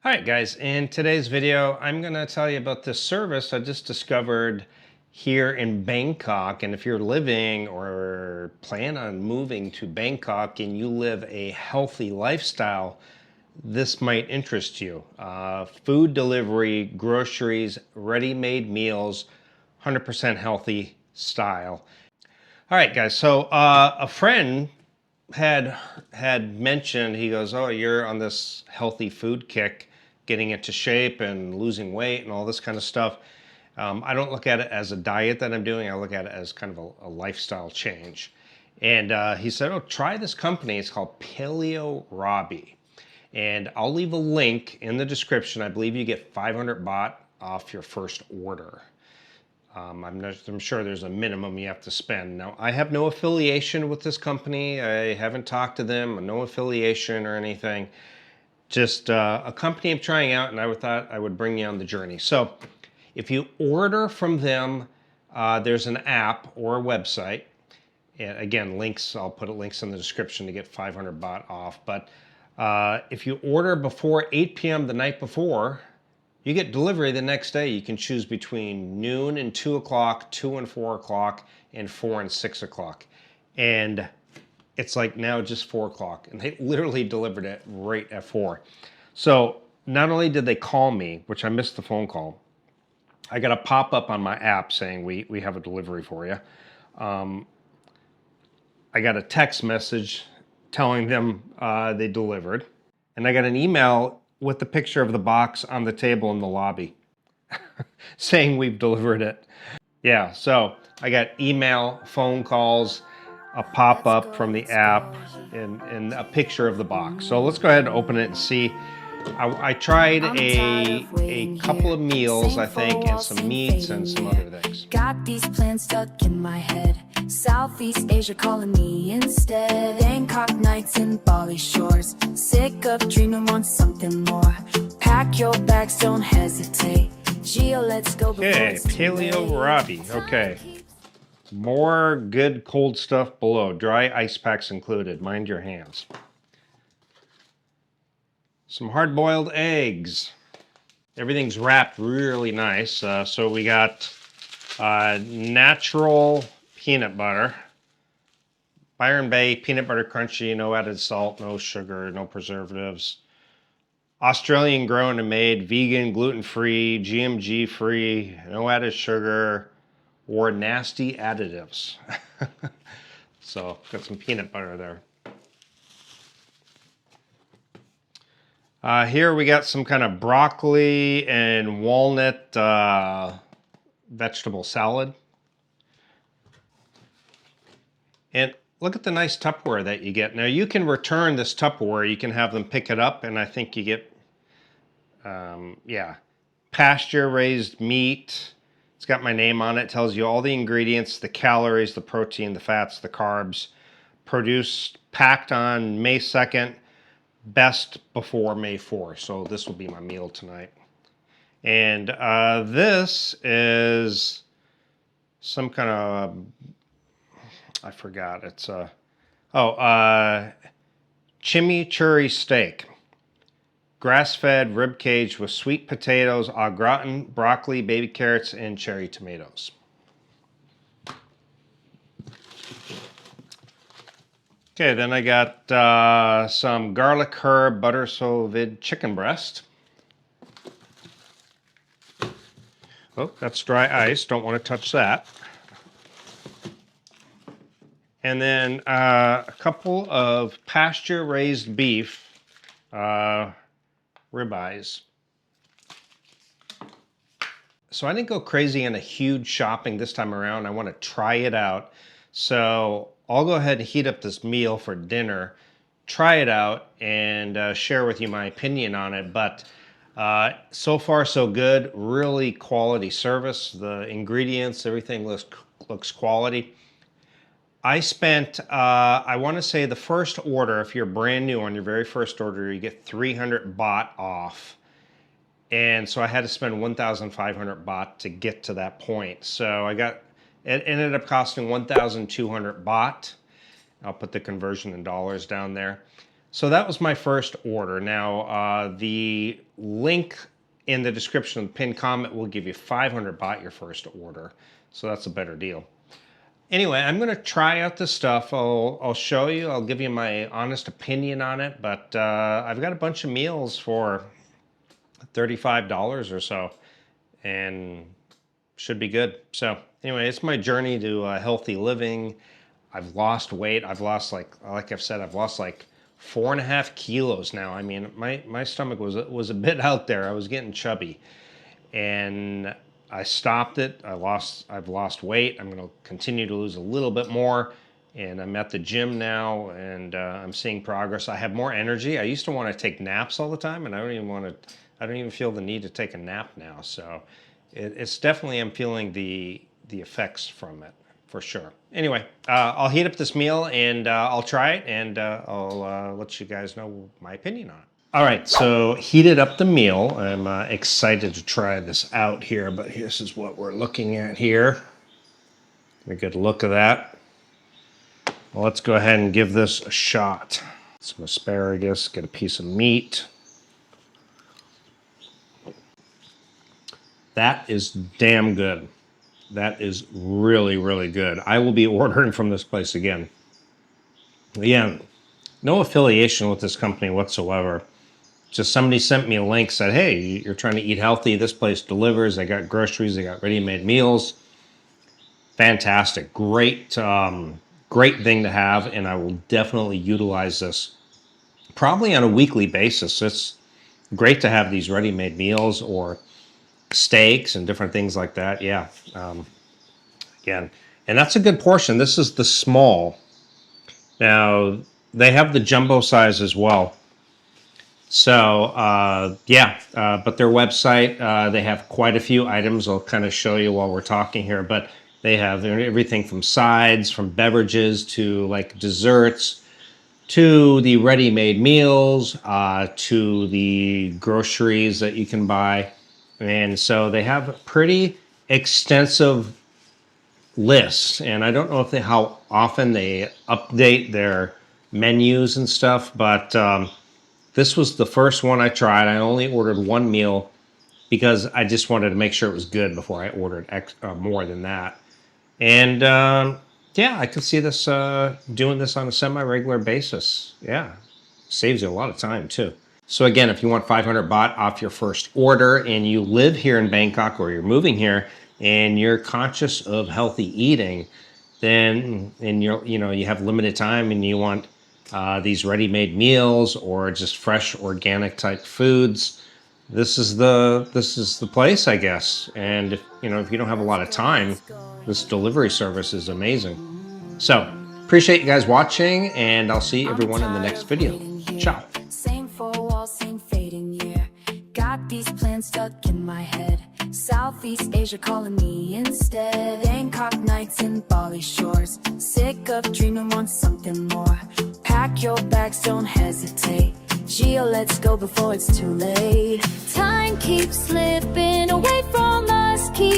All right, guys, in today's video, I'm going to tell you about this service I just discovered here in Bangkok. And if you're living or plan on moving to Bangkok and you live a healthy lifestyle, this might interest you. Food delivery, groceries, ready-made meals, 100% healthy style. All right, guys, so a friend had mentioned, he goes, oh, you're on this healthy food kick, getting into shape and losing weight and all this kind of stuff. I don't look at it as a diet that I'm doing. I look at it as kind of a lifestyle change. And he said, oh, try this company. It's called Paleo Robbie. And I'll leave a link in the description. I believe you get 500 baht off your first order. I'm sure there's a minimum you have to spend. Now, I have no affiliation with this company. I haven't talked to them, no affiliation or anything. Just a company I'm trying out, and I thought I would bring you on the journey. So if you order from them, there's an app or a website. And again, links, I'll put links in the description to get 500 baht off. But if you order before 8 p.m. the night before, you get delivery the next day. You can choose between noon and 2 o'clock, 2 and 4 o'clock, and 4 and 6 o'clock. And it's like now just 4 o'clock, and they literally delivered it right at 4. So not only did they call me, which I missed the phone call, I got a pop-up on my app saying we have a delivery for you. I got a text message telling them they delivered, and I got an email with the picture of the box on the table in the lobby saying we've delivered it. Yeah, so I got email, phone calls, a pop-up from the app, and a picture of the box. So let's go ahead and open it and see. I tried a couple of meals, I think, and some meats and some other things. Got these plans stuck in my head. Southeast Asia calling me instead. Bangkok nights and Bali shores. Sick of dreaming, want something more. Pack your bags, don't hesitate. Gio, let's go. Okay, Paleo Robbie. Okay. More good cold stuff below. Dry ice packs included. Mind your hands. Some hard-boiled eggs. Everything's wrapped really nice. So we got natural peanut butter. Byron Bay peanut butter crunchy, no added salt, no sugar, no preservatives. Australian grown and made, vegan, gluten-free, GMG-free, no added sugar or nasty additives. So got some peanut butter there. Here we got some kind of broccoli and walnut vegetable salad. And look at the nice Tupperware that you get. Now you can return this Tupperware. You can have them pick it up, and I think you get, pasture-raised meat. It's got my name on it. It tells you all the ingredients, the calories, the protein, the fats, the carbs. Produced, packed on May 2nd, best before May 4th. So this will be my meal tonight. And this is some kind of, I forgot. It's chimichurri steak. Grass-fed rib cage with sweet potatoes, au gratin, broccoli, baby carrots, and cherry tomatoes. Okay, then I got some garlic herb butter sous vide chicken breast. Oh, that's dry ice. Don't want to touch that. And then a couple of pasture-raised beef ribeyes. So I didn't go crazy on a huge shopping this time around. I want to try it out. So I'll go ahead and heat up this meal for dinner, try it out, and share with you my opinion on it. But so far so good. Really quality service. The ingredients, everything looks quality. I spent, I want to say the first order, if you're brand new on your very first order, you get 300 baht off. And so I had to spend 1,500 baht to get to that point. So it ended up costing 1,200 baht. I'll put the conversion in dollars down there. So that was my first order. Now, the link in the description of the pinned comment will give you 500 baht your first order. So that's a better deal. Anyway, I'm going to try out this stuff. I'll show you. I'll give you my honest opinion on it. But I've got a bunch of meals for $35 or so, and should be good. So anyway, it's my journey to healthy living. I've lost weight. I've lost like I've said, I've lost like 4.5 kilos now. I mean, my stomach was a bit out there. I was getting chubby, and I stopped it. I've lost weight. I'm going to continue to lose a little bit more, and I'm at the gym now, and I'm seeing progress. I have more energy. I used to want to take naps all the time, and I don't even feel the need to take a nap now. So it's definitely, I'm feeling the effects from it for sure. Anyway, I'll heat up this meal, and I'll try it, and I'll let you guys know my opinion on it. All right, so heated up the meal. I'm excited to try this out here, but this is what we're looking at here. Get a good look of that. Well, let's go ahead and give this a shot. Some asparagus, get a piece of meat. That is damn good. That is really, really good. I will be ordering from this place again. Again, no affiliation with this company whatsoever. Just somebody sent me a link, said, hey, you're trying to eat healthy. This place delivers. They got groceries. They got ready-made meals. Fantastic. Great, great thing to have, and I will definitely utilize this probably on a weekly basis. It's great to have these ready-made meals or steaks and different things like that. Yeah. Again, and that's a good portion. This is the small. Now, they have the jumbo size as well. So, but their website, they have quite a few items. I'll kind of show you while we're talking here, but they have everything from sides, from beverages to like desserts, to the ready-made meals, to the groceries that you can buy. And so they have a pretty extensive list. And I don't know how often they update their menus and stuff, but this was the first one I tried. I only ordered one meal because I just wanted to make sure it was good before I ordered more than that. And yeah, I could see this doing this on a semi-regular basis. Yeah, saves you a lot of time too. So again, if you want 500 baht off your first order and you live here in Bangkok or you're moving here and you're conscious of healthy eating, then you have limited time and you want these ready-made meals or just fresh organic type foods, this is the place, I guess. And if you don't have a lot of time, this delivery service is amazing. So appreciate you guys watching, and I'll see everyone in the next video. Ciao. Same four walls, same fading year. Got these plans stuck in my head. Southeast Asia calling me instead. Bangkok nights in Bali shores. Sick of dreaming, want something more. Pack your bags, don't hesitate. Gio, let's go before it's too late. Time keeps slipping away from us.